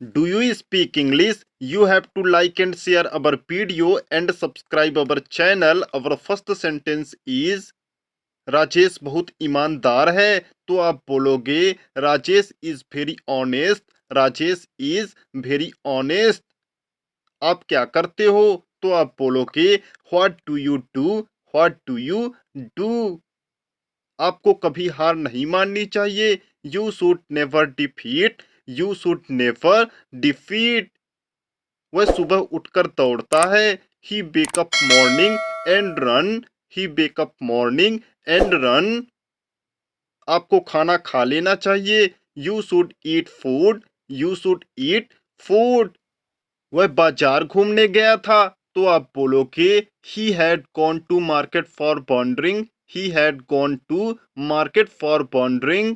Do you speak English? You have to like and share our video and subscribe our channel. Our first sentence is Rajesh बहुत ईमानदार है। तो आप बोलोगे Rajesh is very honest. Rajesh is very honest. आप क्या करते हो? तो आप बोलोगे what do you do? What do you do? आपको कभी हार नहीं माननी चाहिए। You should never defeat. You should never defeat. वह सुबह उठकर दौड़ता है। He wake up morning and run. He wake up morning and run. आपको खाना खा लेना चाहिए। You should eat food. You should eat food. वह बाजार घूमने गया था। तो आप बोलोगे he had gone to market for wandering. He had gone to market for wandering.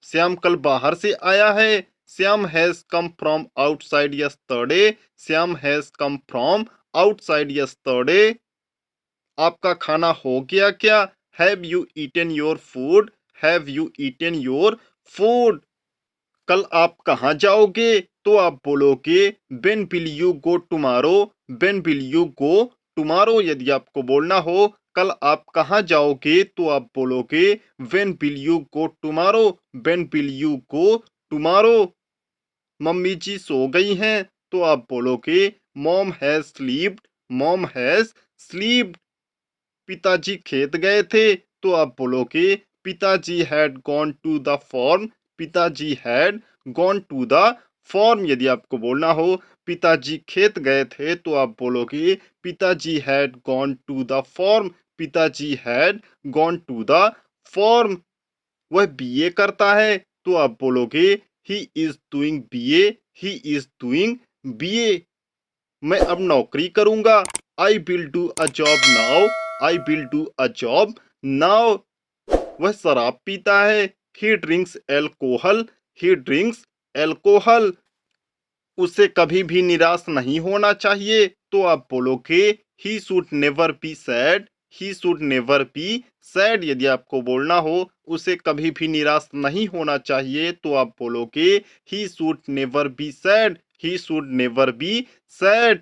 Shyam कल बाहर से आया है। Shyam has come from outside yesterday. Shyam has come from outside yesterday. आपका खाना हो गया क्या? Have you eaten your food? Have you eaten your food? कल आप कहाँ जाओगे? तो आप बोलोगे when will you go tomorrow? When will you go tomorrow? यदि आपको बोलना हो कल आप कहाँ जाओगे, तो आप बोलोगे when will you go tomorrow? When will you go tomorrow? Mummy ji सो गई हैं। तो आप बोलोगे mom has slept. Mom has slept. पिताजी खेत गए थे। तो आप बोलोगे pitaji had gone to the farm. Pitaji had gone to the farm. यदि आपको बोलना हो पिताजी खेत गए थे, तो आप बोलोगे pitaji had gone to the farm. Pitaji had gone to the farm. वह बीए करता है। तो आप बोलोगे he is doing BA. He is doing BA. मैं अब नौकरी करूंगा। I will do a job now. I will do a job now. वह शराब पीता है। He drinks alcohol. He drinks alcohol. उसे कभी भी निराश नहीं होना चाहिए। तो आप बोलोगे he should never be sad. He should never be sad. यदि आपको बोलना हो उसे कभी भी निराश नहीं होना चाहिए, तो आप बोलोगे he should never be sad. He should never be sad.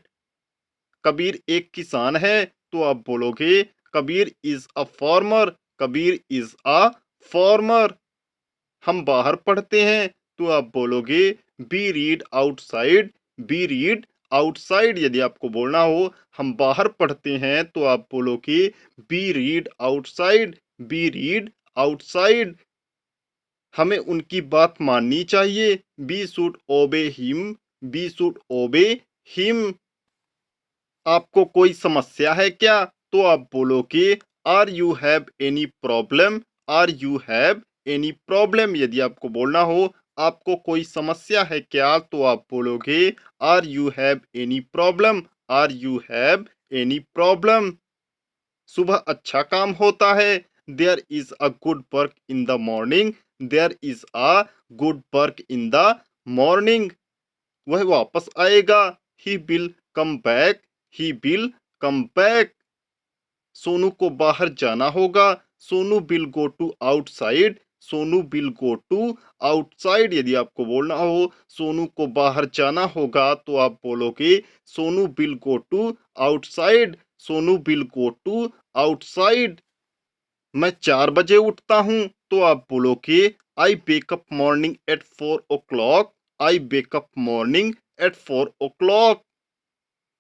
Kabir एक किसान है। तो आप बोलोगे Kabir is a farmer. Kabir is a farmer. हम बाहर पढ़ते हैं। तो आप बोलोगे we read outside. We read outside. यदि आपको बोलना हो हम बाहर पढ़ते हैं, तो आप बोलोगे we read outside. We read outside. हमें उनकी बात माननी चाहिए। We should obey him. We should obey him. आपको कोई समस्या है क्या? तो आप बोलोगे are you have any problem. Are you have any problem. यदि आपको बोलना हो आपको कोई समस्या है क्या, तो आप बोलोगे are you have any problem. Are you have any problem. सुबह अच्छा काम होता है। There is a good work in the morning. There is a good work in the morning. वह वापस आएगा। He will come back. He will come back. Sonu को बाहर जाना होगा। Sonu will go to outside. Sonu will go to outside. यदि आपको बोलना हो सोनू को बाहर जाना होगा, तो आप बोलोगे Sonu will go to outside. Sonu will go to outside. मैं 4 बजे उठता हूँ। तो आप बोलोगे I wake up morning at 4 o'clock। I wake up morning at 4 o'clock।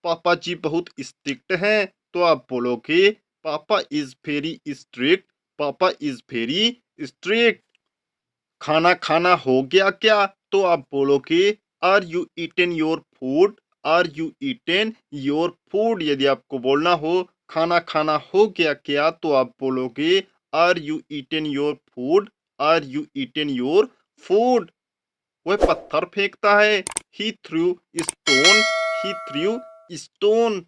पापा जी बहुत स्ट्रिक्ट हैं। तो आप बोलोगे papa is very strict. Papa is very strict. खाना खाना हो गया क्या? तो आप बोलोगे are you eaten your food. Are you eaten your food. यदि आपको बोलना हो खाना खाना हो गया क्या, तो आप बोलोगे are you eaten your food. Are you eaten your food. वह पत्थर फेंकता है। He threw stone. He threw stone.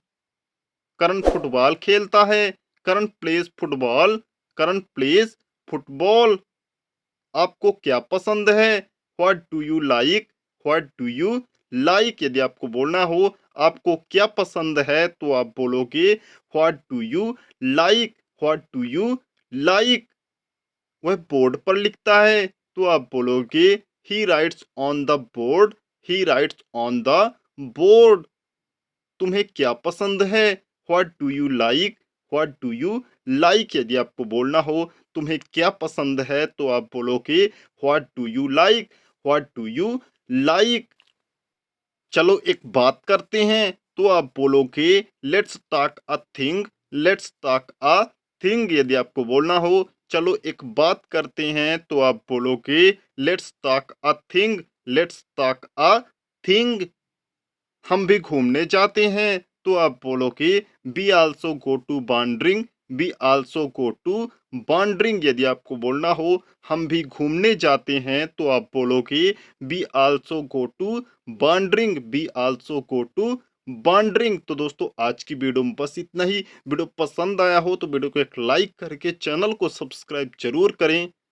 Karan football खेलता है। Karan plays football. Karan plays football. आपको क्या पसंद है? What do you like. What do you like. यदि आपको बोलना हो आपको क्या पसंद है, तो आप बोलोगे what do you like. What do you like. वह बोर्ड पर लिखता है। तो आप बोलोगे ही rights on the board. He rights on the board. तुम्हें क्या पसंद है? What do you like? What do you like? यदि आपको बोलना हो तुम्हें क्या पसंद है तो आप बोलोगे what do you like? What do you like? चलो एक बात करते हैं तो आप बोलोगे let's talk a thing. Let's talk a thing. यदि आपको बोलना हो चलो एक बात करते हैं तो आप बोलोगे let's talk a thing. Let's talk a thing. हम भी घूमने जाते हैं तो आप बोलोगे we also go to wandering. We also go to wandering. यदि आपको बोलना हो हम भी घूमने जाते हैं तो आप बोलोगे we also go to wandering. We also go to wandering. तो दोस्तों आज की वीडियो में बस इतना ही। वीडियो पसंद आया हो तो वीडियो को एक लाइक करके चैनल को सब्सक्राइब जरूर करें।